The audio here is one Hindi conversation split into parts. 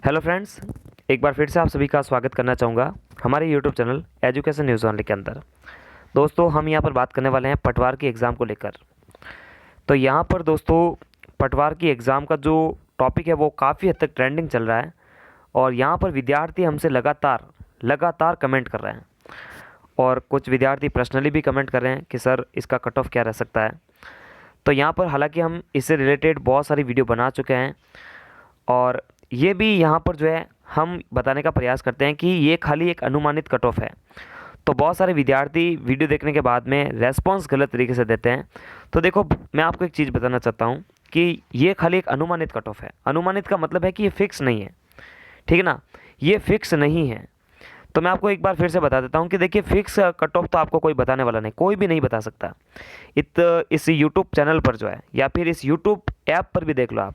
हेलो फ्रेंड्स, एक बार फिर से आप सभी का स्वागत करना चाहूँगा हमारे YouTube channel education news only के अंदर। दोस्तों, हम यहाँ पर बात करने वाले हैं पटवार की एग्ज़ाम को लेकर। तो यहाँ पर दोस्तों, पटवार की एग्ज़ाम का जो टॉपिक है वो काफ़ी हद तक ट्रेंडिंग चल रहा है और यहाँ पर विद्यार्थी हमसे लगातार लगातार कमेंट कर रहे हैं और कुछ विद्यार्थी पर्सनली भी कमेंट कर रहे हैं कि सर इसका कट ऑफ क्या रह सकता है। तो यहाँ पर हालांकि हम इससे रिलेटेड बहुत सारी वीडियो बना चुके हैं और ये भी यहाँ पर जो है हम बताने का प्रयास करते हैं कि ये खाली एक अनुमानित कट ऑफ है। तो बहुत सारे विद्यार्थी वीडियो देखने के बाद में रेस्पॉन्स गलत तरीके से देते हैं। तो देखो, मैं आपको एक चीज़ बताना चाहता हूँ कि ये खाली एक अनुमानित कट ऑफ है। अनुमानित का मतलब है कि ये फिक्स नहीं है, ठीक है ना। ये फिक्स नहीं है। तो मैं आपको एक बार फिर से बता देता हूँ कि देखिए, फिक्स कट ऑफ तो आपको कोई बताने वाला नहीं, कोई भी नहीं बता सकता। इस यूट्यूब चैनल पर जो है या फिर इस यूट्यूब ऐप पर भी देख लो आप,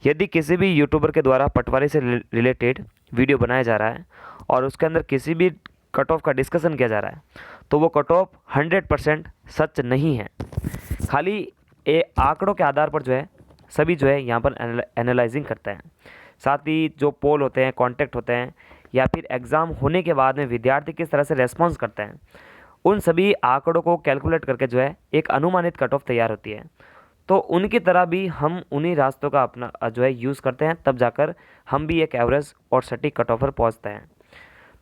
यदि किसी भी यूट्यूबर के द्वारा पटवारी से रिलेटेड वीडियो बनाया जा रहा है और उसके अंदर किसी भी कट ऑफ का डिस्कशन किया जा रहा है, तो वो कट ऑफ 100% सच नहीं है। खाली आंकड़ों के आधार पर जो है सभी जो है यहाँ पर एनालाइजिंग करते हैं। साथ ही जो पोल होते हैं, कॉन्टैक्ट होते हैं, या फिर एग्ज़ाम होने के बाद में विद्यार्थी किस तरह से रेस्पॉन्स करते हैं, उन सभी आंकड़ों को कैलकुलेट करके जो है एक अनुमानित कट ऑफ तैयार होती है। तो उनकी तरह भी हम उन्हीं रास्तों का अपना जो है यूज़ करते हैं, तब जाकर हम भी एक एवरेज और सटीक कट ऑफ पर पहुँचते हैं।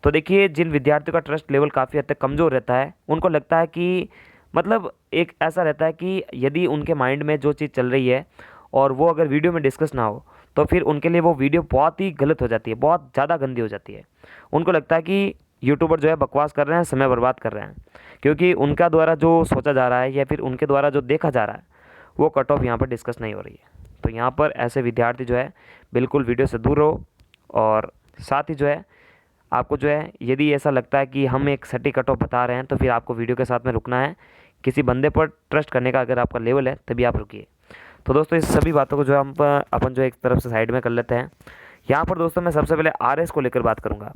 तो देखिए, जिन विद्यार्थियों का ट्रस्ट लेवल काफ़ी हद तक कमज़ोर रहता है, उनको लगता है कि मतलब एक ऐसा रहता है कि यदि उनके माइंड में जो चीज़ चल रही है और वो अगर वीडियो में डिस्कस ना हो, तो फिर उनके लिए वो वीडियो बहुत ही गलत हो जाती है, बहुत ज़्यादा गंदी हो जाती है। उनको लगता है कि यूट्यूबर जो है बकवास कर रहे हैं, समय बर्बाद कर रहे हैं, क्योंकि उनका द्वारा जो सोचा जा रहा है या फिर उनके द्वारा जो देखा जा रहा है वो कट ऑफ यहाँ पर डिस्कस नहीं हो रही है। तो यहाँ पर ऐसे विद्यार्थी जो है बिल्कुल वीडियो से दूर रहो। और साथ ही जो है आपको जो है, यदि ऐसा लगता है कि हम एक सटीक कट ऑफ बता रहे हैं, तो फिर आपको वीडियो के साथ में रुकना है। किसी बंदे पर ट्रस्ट करने का अगर आपका लेवल है तभी आप रुकिए। तो दोस्तों, इस सभी बातों को जो हम अपन जो एक तरफ से साइड में कर लेते हैं। यहाँ पर दोस्तों, मैं सबसे पहले आरएस को लेकर बात करूँगा,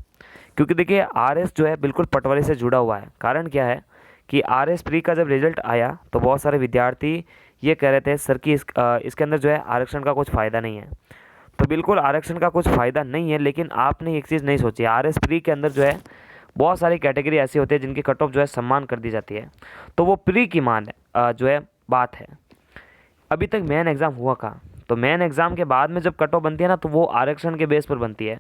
क्योंकि देखिए आरएस जो है बिल्कुल पटवारी से जुड़ा हुआ है। कारण क्या है कि आरएस प्री का जब रिजल्ट आया तो बहुत सारे विद्यार्थी ये कह रहे थे सर कि इसके अंदर जो है आरक्षण का कुछ फ़ायदा नहीं है। तो बिल्कुल आरक्षण का कुछ फ़ायदा नहीं है, लेकिन आपने एक चीज़ नहीं सोची, आरएस प्री के अंदर जो है बहुत सारी कैटेगरी ऐसी होती है जिनकी कट ऑफ जो है सम्मान कर दी जाती है। तो वो प्री की मान जो है बात है। अभी तक मेन एग्ज़ाम हुआ कहाँ? तो मेन एग्ज़ाम के बाद में जब कट ऑफ बनती है ना, तो वो आरक्षण के बेस पर बनती है।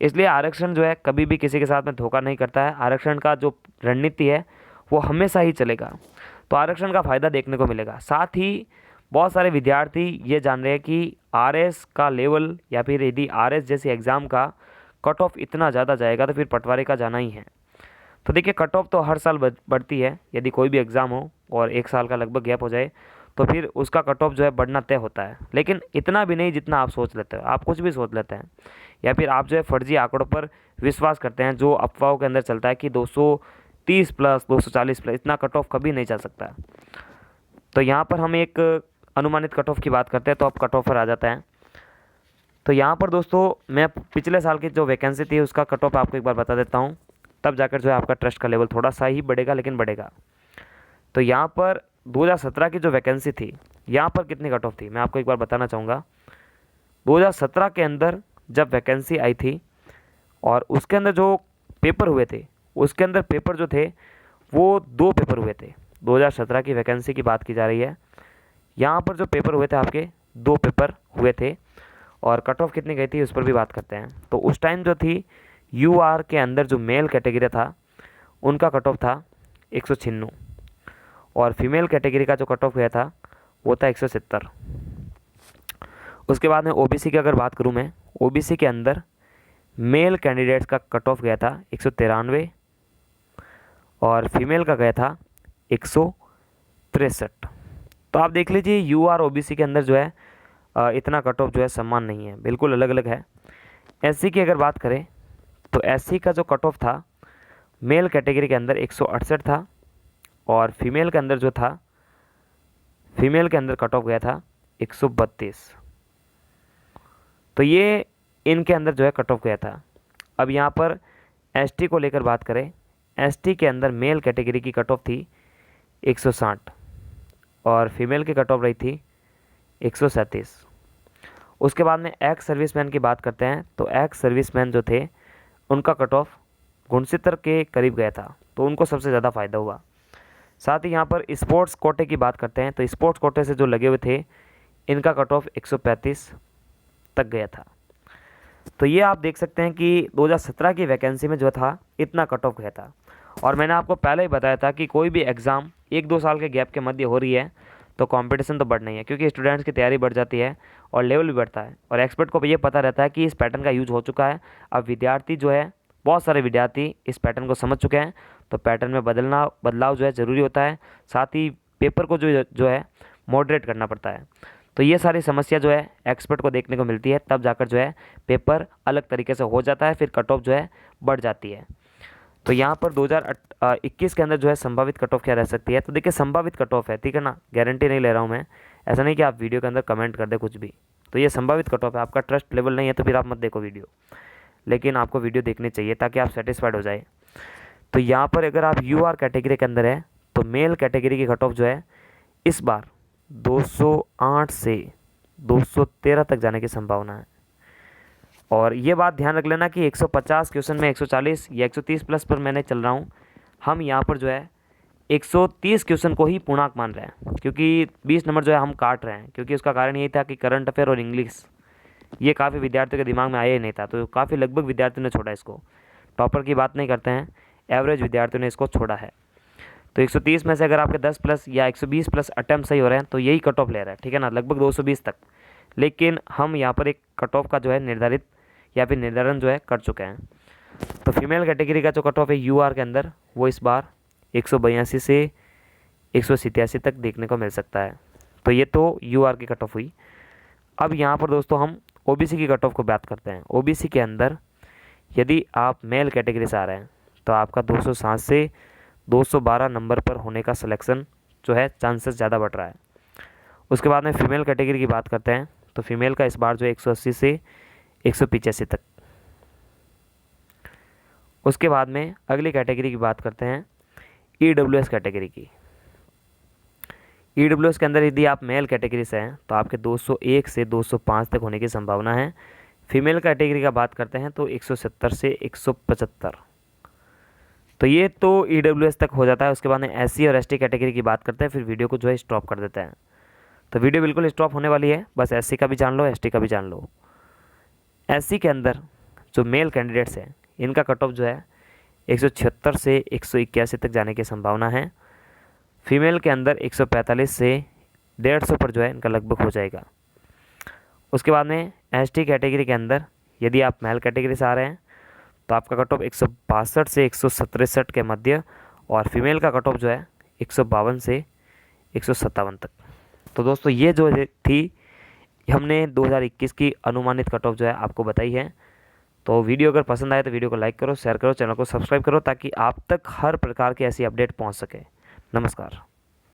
इसलिए आरक्षण जो है कभी भी किसी के साथ में धोखा नहीं करता है। आरक्षण का जो रणनीति है वो हमेशा ही चलेगा। तो आरक्षण का फ़ायदा देखने को मिलेगा। साथ ही बहुत सारे विद्यार्थी ये जान रहे हैं कि आरएस का लेवल या फिर यदि आरएस जैसी एग्ज़ाम का कट ऑफ इतना ज़्यादा जाएगा तो फिर पटवारी का जाना ही है। तो देखिए, कट ऑफ तो हर साल बढ़ती है। यदि कोई भी एग्ज़ाम हो और एक साल का लगभग गैप हो जाए तो फिर उसका कट ऑफ जो है बढ़ना तय होता है, लेकिन इतना भी नहीं जितना आप सोच लेते हो। आप कुछ भी सोच लेते हैं या फिर आप जो है फर्जी आंकड़ों पर विश्वास करते हैं, जो अफवाहों के अंदर चलता है कि 230 प्लस 240 प्लस, इतना कट ऑफ कभी नहीं चल सकता। तो यहाँ पर हम एक अनुमानित कट ऑफ की बात करते हैं, तो अब कट ऑफ पर आ जाता है। तो यहाँ पर दोस्तों, मैं पिछले साल की जो वैकेंसी थी उसका कट ऑफ आपको एक बार बता देता हूँ, तब जाकर जो है आपका ट्रस्ट का लेवल थोड़ा सा ही बढ़ेगा, लेकिन बढ़ेगा। तो यहाँ पर 2017 की जो वैकेंसी थी, यहाँ पर कितनी कट ऑफ थी मैं आपको एक बार बताना चाहूँगा। 2017 के अंदर जब वैकेंसी आई थी और उसके अंदर जो पेपर हुए थे, उसके अंदर पेपर जो थे वो 2 पेपर हुए थे। 2017 की वैकेंसी की बात की जा रही है। यहाँ पर जो पेपर हुए थे आपके 2 पेपर हुए थे और कट ऑफ कितनी गई थी उस पर भी बात करते हैं। तो उस टाइम जो थी यूआर के अंदर जो मेल कैटेगरी था उनका कट ऑफ था 196 और फीमेल कैटेगरी का जो कट ऑफ गया था वो था 170। उसके बाद में ओबीसी की अगर बात करूँ मैं, ओबीसी के अंदर मेल कैंडिडेट्स का कट ऑफ गया था 193 और फीमेल का गया था 163। तो आप देख लीजिए, यूआर ओबीसी के अंदर जो है इतना कट ऑफ जो है समान नहीं है, बिल्कुल अलग अलग है। एससी की अगर बात करें तो एससी का जो कट ऑफ था मेल कैटेगरी के अंदर 168 था और फीमेल के अंदर जो था, फीमेल के अंदर कट ऑफ गया था 132। तो ये इनके अंदर जो है कट ऑफ गया था। अब यहाँ पर एसटी को लेकर बात करें, एसटी के अंदर मेल कैटेगरी की कट ऑफ थी 160 और फीमेल की कट ऑफ रही थी 137। उसके बाद में एक्स सर्विसमैन की बात करते हैं, तो एक्स सर्विसमैन जो थे उनका कट ऑफ 69 के करीब गया था, तो उनको सबसे ज़्यादा फ़ायदा हुआ। साथ ही यहाँ पर स्पोर्ट्स कोटे की बात करते हैं, तो स्पोर्ट्स कोटे से जो लगे हुए थे इनका कट ऑफ 135 तक गया था। तो ये आप देख सकते हैं कि 2017 की वैकेंसी में जो था इतना कट ऑफ गया था। और मैंने आपको पहले ही बताया था कि कोई भी एग्ज़ाम 1-2 साल के गैप के मध्य हो रही है तो कंपटीशन तो बढ़ना ही है, क्योंकि स्टूडेंट्स की तैयारी बढ़ जाती है और लेवल भी बढ़ता है, और एक्सपर्ट को ये पता रहता है कि इस पैटर्न का यूज हो चुका है। अब विद्यार्थी जो है, बहुत सारे विद्यार्थी इस पैटर्न को समझ चुके हैं, तो पैटर्न में बदलाव जो है ज़रूरी होता है। साथ ही पेपर को जो है मॉडरेट करना पड़ता है। तो ये सारी समस्या जो है एक्सपर्ट को देखने को मिलती है, तब जाकर जो है पेपर अलग तरीके से हो जाता है, फिर कट ऑफ जो है बढ़ जाती है। तो यहाँ पर 2021 के अंदर जो है संभावित कट ऑफ क्या रह सकती है, तो देखिए संभावित कट ऑफ है, ठीक है ना, गारंटी नहीं ले रहा हूँ मैं। ऐसा नहीं कि आप वीडियो के अंदर कमेंट कर दे कुछ भी, तो ये संभावित कट ऑफ है। आपका ट्रस्ट लेवल नहीं है तो फिर आप मत देखो वीडियो, लेकिन आपको वीडियो देखनी चाहिए ताकि आप सेटिस्फाइड हो जाए। तो यहाँ पर अगर आप UR कैटेगरी के अंदर है तो मेल कैटेगरी की कट ऑफ जो है इस बार 208 से 213 तक जाने की संभावना है। और ये बात ध्यान रख लेना कि 150 क्वेश्चन में 140 या 130 प्लस पर मैंने चल रहा हूँ। हम यहाँ पर जो है 130 क्वेश्चन को ही पूर्णांक मान रहे हैं, क्योंकि 20 नंबर जो है हम काट रहे हैं, क्योंकि उसका कारण यही था कि करंट अफेयर और इंग्लिश ये काफ़ी विद्यार्थियों के दिमाग में आया ही नहीं था, तो काफ़ी लगभग विद्यार्थियों ने छोड़ा इसको। टॉपर की बात नहीं करते हैं, एवरेज विद्यार्थियों ने इसको छोड़ा है। तो 130 में से अगर आपके 10 प्लस या 120 प्लस अटैम्प्ट सही हो रहे हैं तो यही कट ऑफ ले रहा है, ठीक है ना, लगभग 220 तक। लेकिन हम यहाँ पर एक कट ऑफ का जो है निर्धारित या फिर निर्धारण जो है कर चुके हैं। तो फीमेल कैटेगरी का जो कट ऑफ है UR के अंदर वो इस बार 182 से 187 तक देखने को मिल सकता है। तो ये तो UR की कट ऑफ हुई। अब यहाँ पर दोस्तों हम OBC की कट ऑफ को बात करते हैं। OBC के अंदर यदि आप मेल कैटेगरी से आ रहे हैं तो आपका 207 से 212 नंबर पर होने का सिलेक्शन जो है चांसेस ज़्यादा बढ़ रहा है। उसके बाद में फीमेल कैटेगरी की बात करते हैं, तो फीमेल का इस बार जो है 180 से 185 तक। उसके बाद में अगली कैटेगरी की बात करते हैं EWS कैटेगरी की। EWS के अंदर यदि आप मेल कैटेगरी से हैं तो आपके 201 से 205 तक होने की संभावना है। फीमेल कैटेगरी का बात करते हैं तो 170 से 175। तो ये तो EWS तक हो जाता है। उसके बाद में SC और ST कैटेगरी की बात करते हैं, फिर वीडियो को जो है स्टॉप कर देते हैं। तो वीडियो बिल्कुल स्टॉप होने वाली है, बस SC का भी जान लो, ST का भी जान लो। SC के अंदर जो मेल कैंडिडेट्स हैं इनका कट ऑफ जो है 176 से 181 तक जाने की संभावना है। फीमेल के अंदर 145 से 150 पर जो है इनका लगभग हो जाएगा। उसके बाद में ST कैटेगरी के अंदर यदि आप मेल कैटेगरी से आ रहे हैं तो आपका कट ऑफ 162 से 167 के मध्य, और फीमेल का कट ऑफ जो है 152 से 157 तक। तो दोस्तों ये जो थी हमने 2021 की अनुमानित कट ऑफ जो है आपको बताई है। तो वीडियो अगर पसंद आए तो वीडियो को लाइक करो, शेयर करो, चैनल को सब्सक्राइब करो, ताकि आप तक हर प्रकार की ऐसी अपडेट पहुंच सके। नमस्कार।